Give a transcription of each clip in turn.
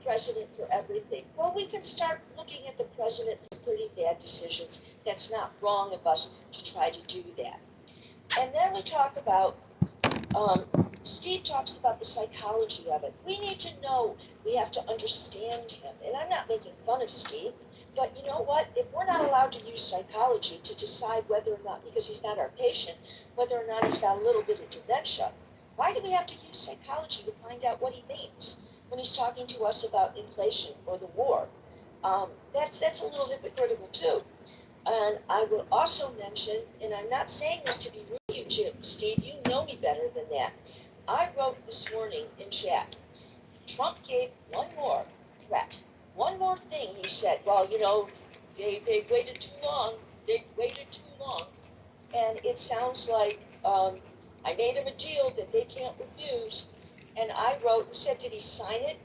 president for everything. Well, we can start looking at the president for pretty bad decisions. That's not wrong of us to try to do that. And then we talk about, Steve talks about the psychology of it. We need to know, we have to understand him. And I'm not making fun of Steve, but you know what? If we're not allowed to use psychology to decide whether or not, because he's not our patient, whether or not he's got a little bit of dementia, why do we have to use psychology to find out what he means when he's talking to us about inflation or the war? That's a little hypocritical too. And I will also mention, and I'm not saying this to be rude to you, Steve, you know me better than that. I wrote this morning in chat, Trump gave one more threat, one more thing. He said, well, you know, they waited too long. They waited too long. And it sounds like I made him a deal that they can't refuse. And I wrote and said, did he sign it?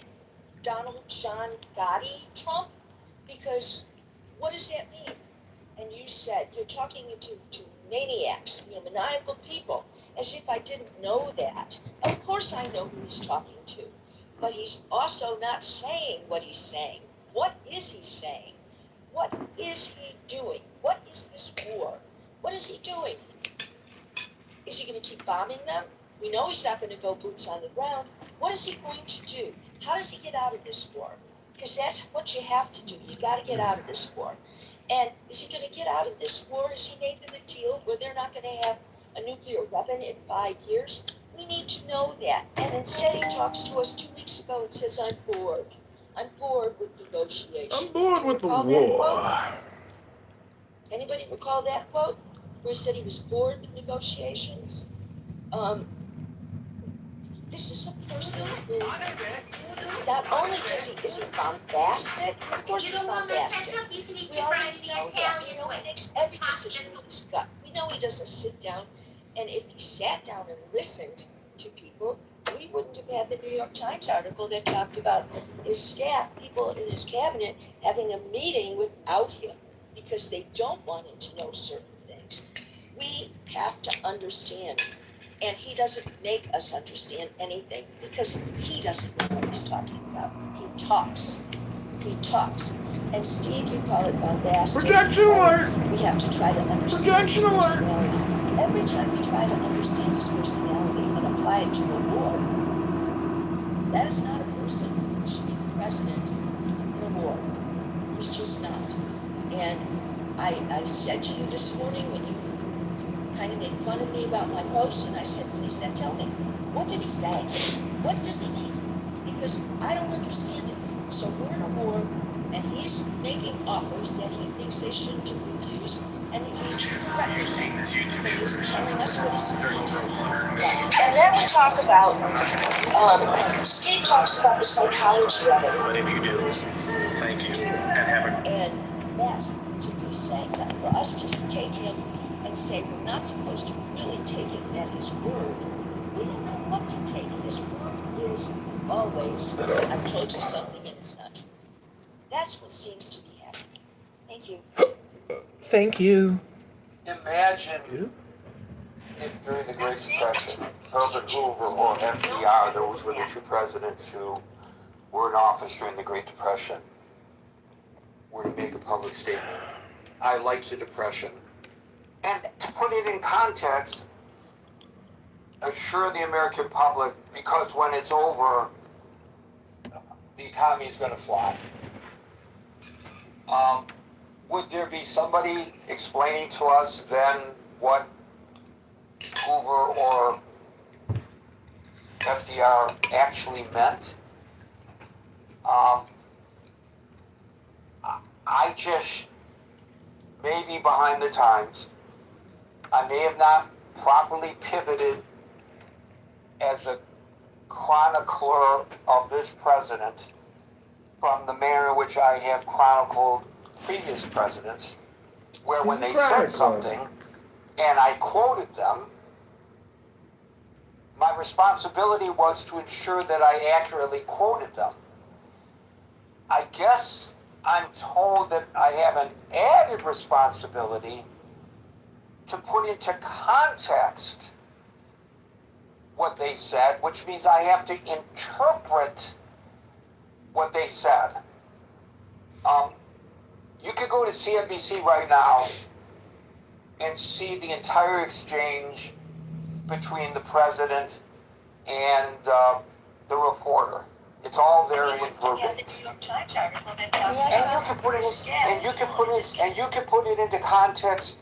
Donald John Gotti Trump? Because what does that mean? And you said, you're talking to maniacs, you know, maniacal people, as if I didn't know that. Of course I know who he's talking to, but he's also not saying what he's saying. What is he saying? What is he doing? What is this war? What is he doing? Is he going to keep bombing them? We know he's not going to go boots on the ground. What is he going to do? How does he get out of this war? Because that's what you have to do. You got to get out of this war. And is he going to get out of this war? Is he making a deal where they're not going to have a nuclear weapon in 5 years? We need to know that. And instead he talks to us 2 weeks ago and says, I'm bored. I'm bored with negotiations. I'm bored with the war. Anybody recall that quote? Where he said he was bored with negotiations? This is a person who not only is he bombastic, of course he's bombastic. We already know that. You know, he makes every decision with his gut. We know he doesn't sit down, and if he sat down and listened to people, we wouldn't have had the New York Times article that talked about his staff, people in his cabinet, having a meeting without him because they don't want him to know certain things. We have to understand. And he doesn't make us understand anything because he doesn't know what he's talking about. He talks. He talks. And Steve, you call it bombastic. Projection alert! We have to try to understand his Projection alert! personality. Every time we try to understand his personality and apply it to a war, that is not a person who should be the president in a war. He's just not. And I said to you this morning when you kind of made fun of me about my post, and I said, please then tell me, what did he say? What does he mean? Because I don't understand it. So we're in a war, and he's making offers that he thinks they shouldn't have refused, and he's threatening them. But he's telling us what he's going to do. And then we talk about, Steve talks about the psychology of it. But if you do, thank you, and have a... And that's to be saying, for us to take him and say we're not supposed to really take him at his word. We don't know what to take. His word is always, I've told you something and it's not true. That's what seems to be happening. Thank you. Thank you. Imagine if during the Great Depression, Herbert Hoover or FDR, those were the two presidents who were in office during the Great Depression, were to make a public statement. I like the Depression. And to put it in context, assure the American public, because when it's over, the economy is going to fly. Would there be somebody explaining to us then what Hoover or FDR actually meant? I just may be behind the times. I may have not properly pivoted as a chronicler of this president from the manner in which I have chronicled previous presidents, where when they said something and I quoted them, my responsibility was to ensure that I accurately quoted them. I guess I'm told that I have an added responsibility to put into context what they said, which means I have to interpret what they said. You could go to CNBC right now and see the entire exchange between the president and the reporter. It's all there in verbatim. The New York Times article that And you can put it into context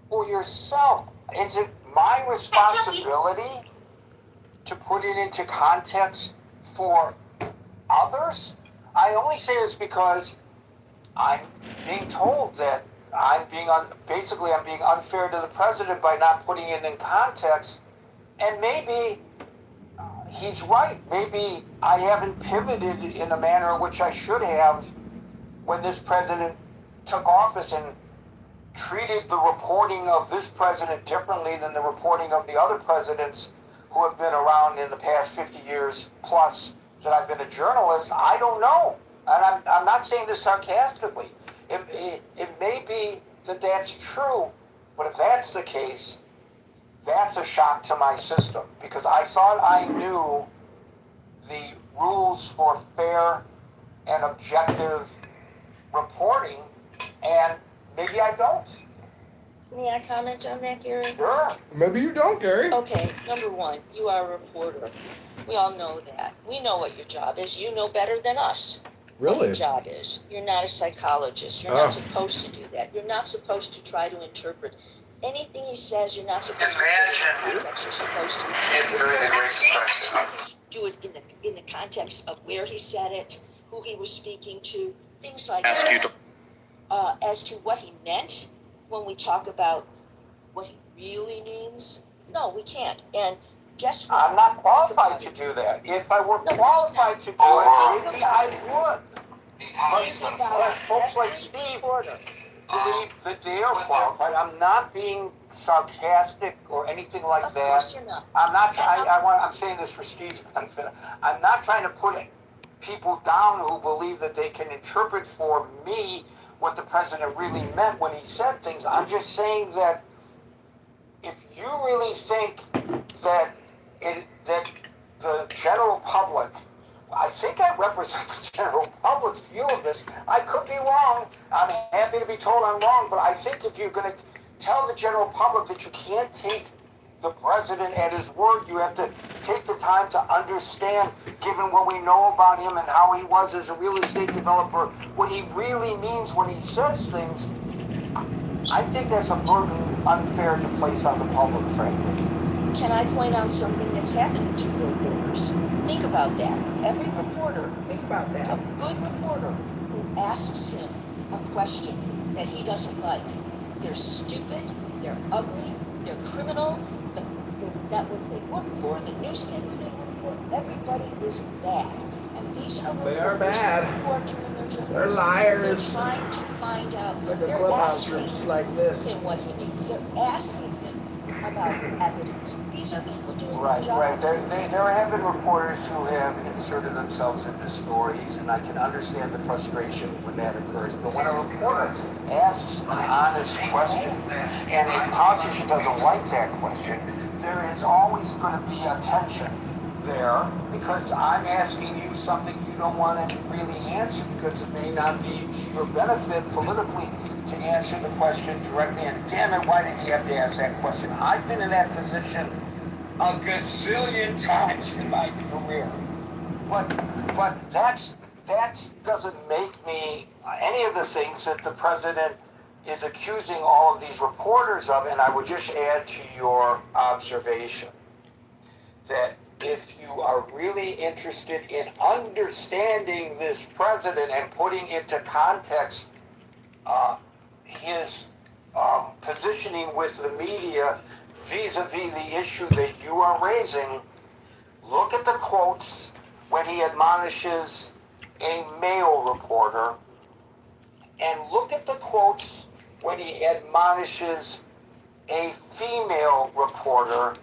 for yourself. Is it my responsibility to put it into context for others? I only say this because I'm being told that I'm being unfair to the president by not putting it in context, and maybe he's right. Maybe I haven't pivoted in a manner in which I should have when this president took office and treated the reporting of this president differently than the reporting of the other presidents who have been around in the past 50 years plus that I've been a journalist. I don't know. And I'm not saying this sarcastically. It may be that that's true, but if that's the case, that's a shock to my system, because I thought I knew the rules for fair and objective reporting, and maybe I don't. May I comment on that, Gary? Sure. Maybe you don't, Gary. Okay, number one, you are a reporter. We all know that. We know what your job is. You know better than us what Really? your job is. You're not a psychologist. You're not supposed to do that. You're not supposed to try to interpret anything he says. You're not supposed to put it in context. You're supposed to do it in the context of where he said it, who he was speaking to, things like Ask you that. As to what he meant when we talk about what he really means, no, we can't. And guess what? I'm not qualified to do that. If I were qualified to do it, maybe I would. But folks like Steve believe that they are qualified. I'm not being sarcastic or anything like Of that. course you're not. I'm saying this for Steve's benefit. I'm not trying to put people down who believe that they can interpret for me what the president really meant when he said things. I'm just saying that if you really think that the general public, I think I represent the general public's view of this. I could be wrong. I'm happy to be told I'm wrong, but I think if you're going to tell the general public that you can't take the president at his word, you have to take the time to understand, given what we know about him and how he was as a real estate developer, what he really means when he says things. I think that's a burden unfair to place on the public, frankly. Can I point out something that's happening to reporters? Think about that. Every reporter, a good reporter who asks him a question that he doesn't like, they're stupid, they're ugly, they're criminal, that what they work for, the newspaper they work for, everybody is bad. And these are They are reporters bad. who are doing their job. They're liars. They're trying to find out. It's like a They're clubhouse asking room just like this. him what he needs. They're asking him about evidence. These are people doing Right. their jobs. There have been reporters who have inserted themselves into stories, and I can understand the frustration when that occurs. But when a reporter asks an honest question, and a politician doesn't like that question, there is always going to be a tension there, because I'm asking you something you don't want to really answer, because it may not be to your benefit politically to answer the question directly. And damn it, why did he have to ask that question? I've been in that position a gazillion times in my career. But that doesn't make me any of the things that the president is accusing all of these reporters of. And I would just add to your observation that if you are really interested in understanding this president and putting into context his positioning with the media vis-a-vis the issue that you are raising, look at the quotes when he admonishes a male reporter, and look at the quotes when he admonishes a female reporter.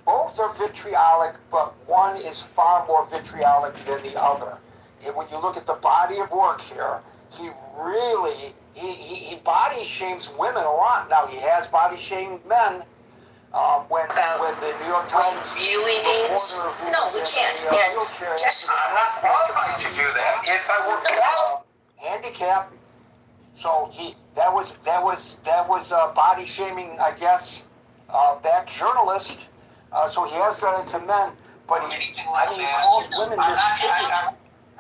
Both are vitriolic, but one is far more vitriolic than the other. And when you look at the body of work here, he really, he body shames women a lot. Now, he has body shamed men. When the New York Times really means? No, we can't. And I'm not qualified to do that. I work handicap. So that was body shaming, I guess, that journalist. So he has done it to men, but he calls women just piggy.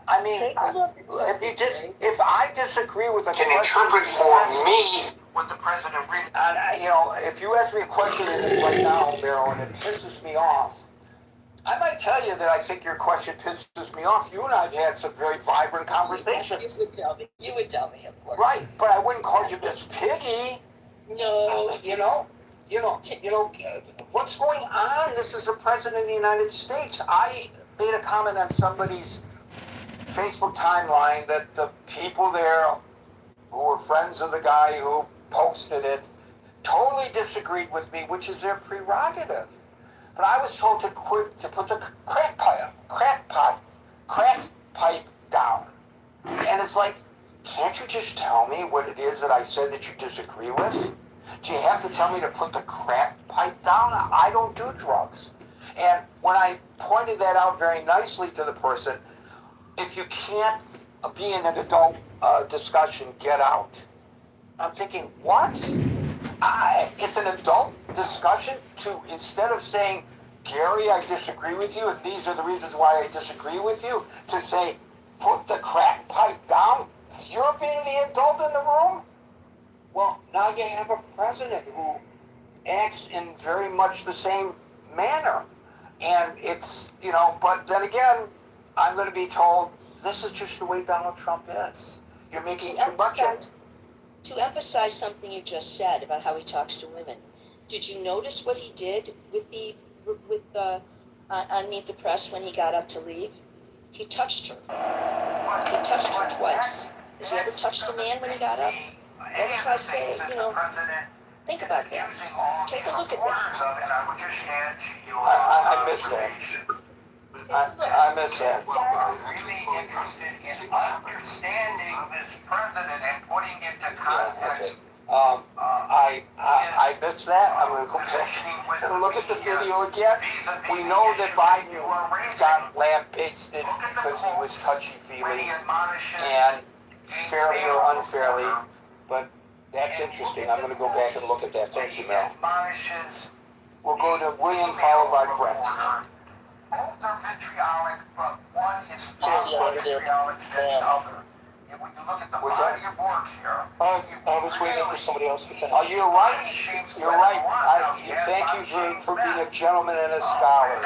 I mean, Take a look at if I disagree with a question, interpret for me what the president read. If you ask me a question right now, Meryl, and it pisses me off, I might tell you that I think your question pisses me off. You and I have had some very vibrant conversations. You would tell me, of course. Right, but I wouldn't call you Miss Piggy. No. What's going on? This is the president of the United States. I made a comment on somebody's Facebook timeline that the people there who were friends of the guy who posted it totally disagreed with me, which is their prerogative. But I was told to put the crack pipe down. And it's like, can't you just tell me what it is that I said that you disagree with? Do you have to tell me to put the crack pipe down? I don't do drugs. And when I pointed that out very nicely to the person, if you can't be in an adult discussion, get out. I'm thinking, what? It's an adult discussion to, instead of saying, Gary, I disagree with you, and these are the reasons why I disagree with you, to say, put the crack pipe down. You're being the adult in the room? Well, now you have a president who acts in very much the same manner. And it's, but then again, I'm going to be told, this is just the way Donald Trump is. You're making too much of it. To emphasize something you just said about how he talks to women, did you notice what he did with underneath the press when he got up to leave? He touched her. He touched her twice. Has he ever touched a man when he got up? Every time I say, think about that. Take a look at that. I miss that. I miss that. I'm really interested in understanding this president and putting it to context. I missed that. I'm going to go back and look at the video again. We know that Biden got lambasted because he was touchy-feely and fairly or unfairly, but that's interesting. I'm going to go back and look at that. Thank you, Mel. We'll go to William followed by Brent. Both are vitriolic, but one is far more vitriolic than the other. And when you look at the body of work here, I was waiting for somebody else to finish. Oh, you're right. You're right. Thank you for being a gentleman and a scholar.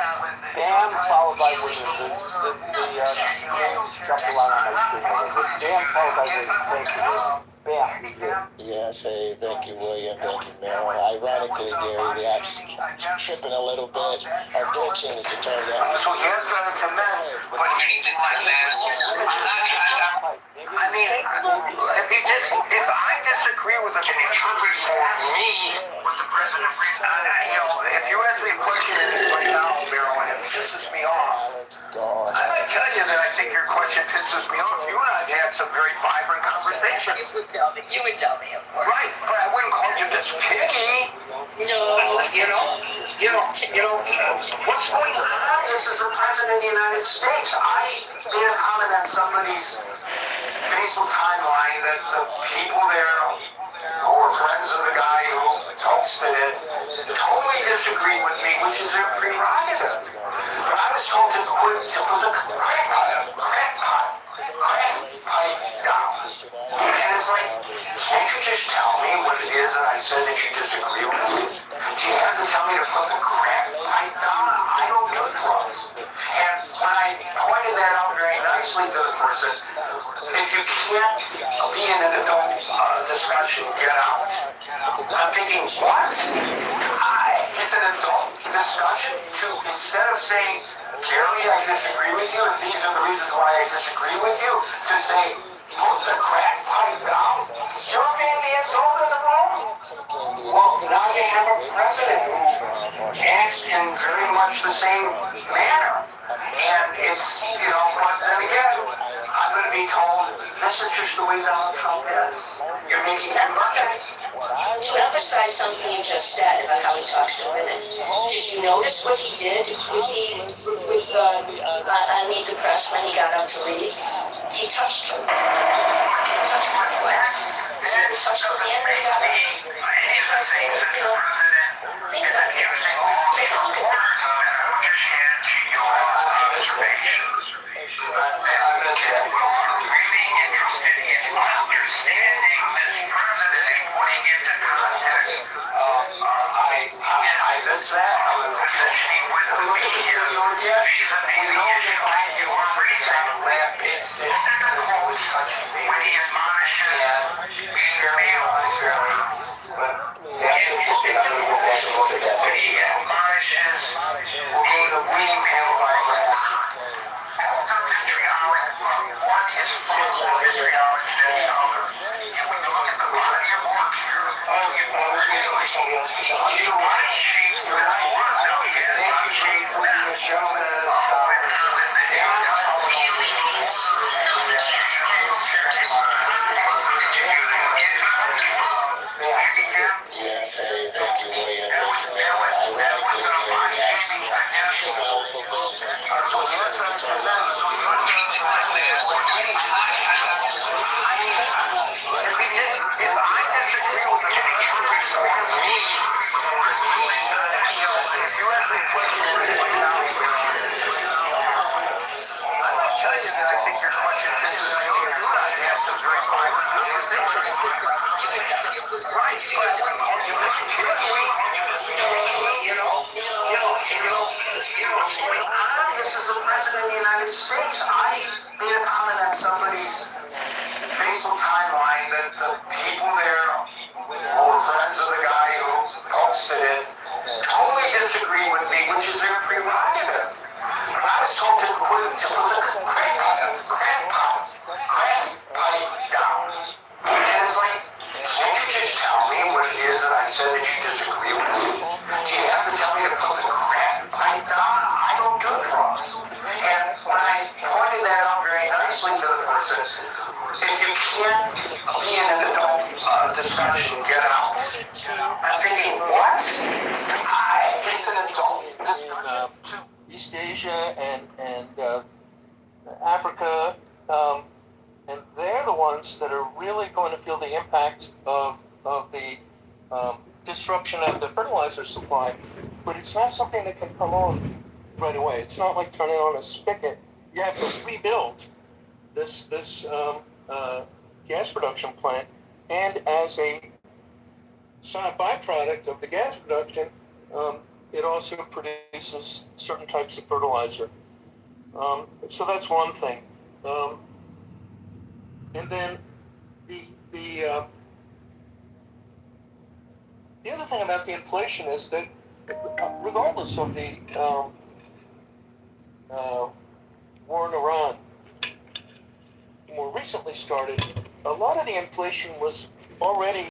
Bam, followed by William. The names jumped around on my screen a little bit. Bam, followed by William. Thank you. Bam. Yes, hey, thank you, William. Thank you, Meryl. Ironically, Gary, the app's tripping a little bit. Our glitching is to turn down. So he has done it to men, but anything like that, I'm not trying to. I mean, if I disagree with a interpret for me what the president read, if you ask me a question right now, Meryl, and it pisses me off, I might tell you that I think your question pisses me off. You and I have had some very vibrant conversations. You would tell me, of course. Right, but I wouldn't call you Miss Piggy. No. What's going on? This is the president of the United States. I made a comment on somebody's Facebook timeline that the people there who were friends of the guy who posted it totally disagreed with me, which is their prerogative. But I was told to put the crack pipe down. And it's like, can't you just tell me what it is that I said that you disagree with? Do you have to tell me to put the crack pipe down? I don't do drugs. And when I pointed that out very nicely to the person, if you can't be in an adult discussion, get out. I'm thinking, what? It's an adult discussion to, instead of saying, Gary, I disagree with you, and these are the reasons why I disagree with you, to say, put the crack pipe down. You're being the adult in the room? Well, now you have a president who acts in very much the same manner. And it's, but then again, I'm going to be told, this is just the way Donald Trump is. You're making too much of it. To emphasize something you just said about how he talks to women, did you notice what he did with underneath the press when he got up to leave? He touched her. He touched her twice. He touched her and he got her. Because they, you know, think about it. They talk about it. Really interested in understanding this president and putting into context. I missed that. Positioning with the media vis-a-vis the issue that you were raising. When he admonishes being male. That's interesting. I'm gonna go back and look at that. When he admonishes being the female elder vitriolic, one is far more vitriolic than the other. And when you look at the body of work here, your body shapes the right one. No, he has body shapes for that. Yes, hey, thank you, William. Ironically, Gary, the action This is the president of the United States. I made a comment on somebody's Facebook timeline that the people there who were friends of the guy who posted it totally disagreed with me, which is their prerogative. But I was told to put the crack pipe down. And it's like, can't you just tell me what it is that I said that you disagree with? Do you have to tell me to put the crack pipe down? I don't do drugs. And when I pointed that out very nicely to the person, if you can't be in an adult discussion, get out. I'm thinking, what? It's an adult discussion. East Asia and Africa, and they're the ones that are really going to feel the impact of the disruption of the fertilizer supply. But it's not something that can come on right away. It's not like turning on a spigot. You have to rebuild this gas production plant, and as a byproduct of the gas production, it also produces certain types of fertilizer. So that's one thing. And then the other thing about the inflation is that regardless of the war in Iran, more recently started, a lot of the inflation was already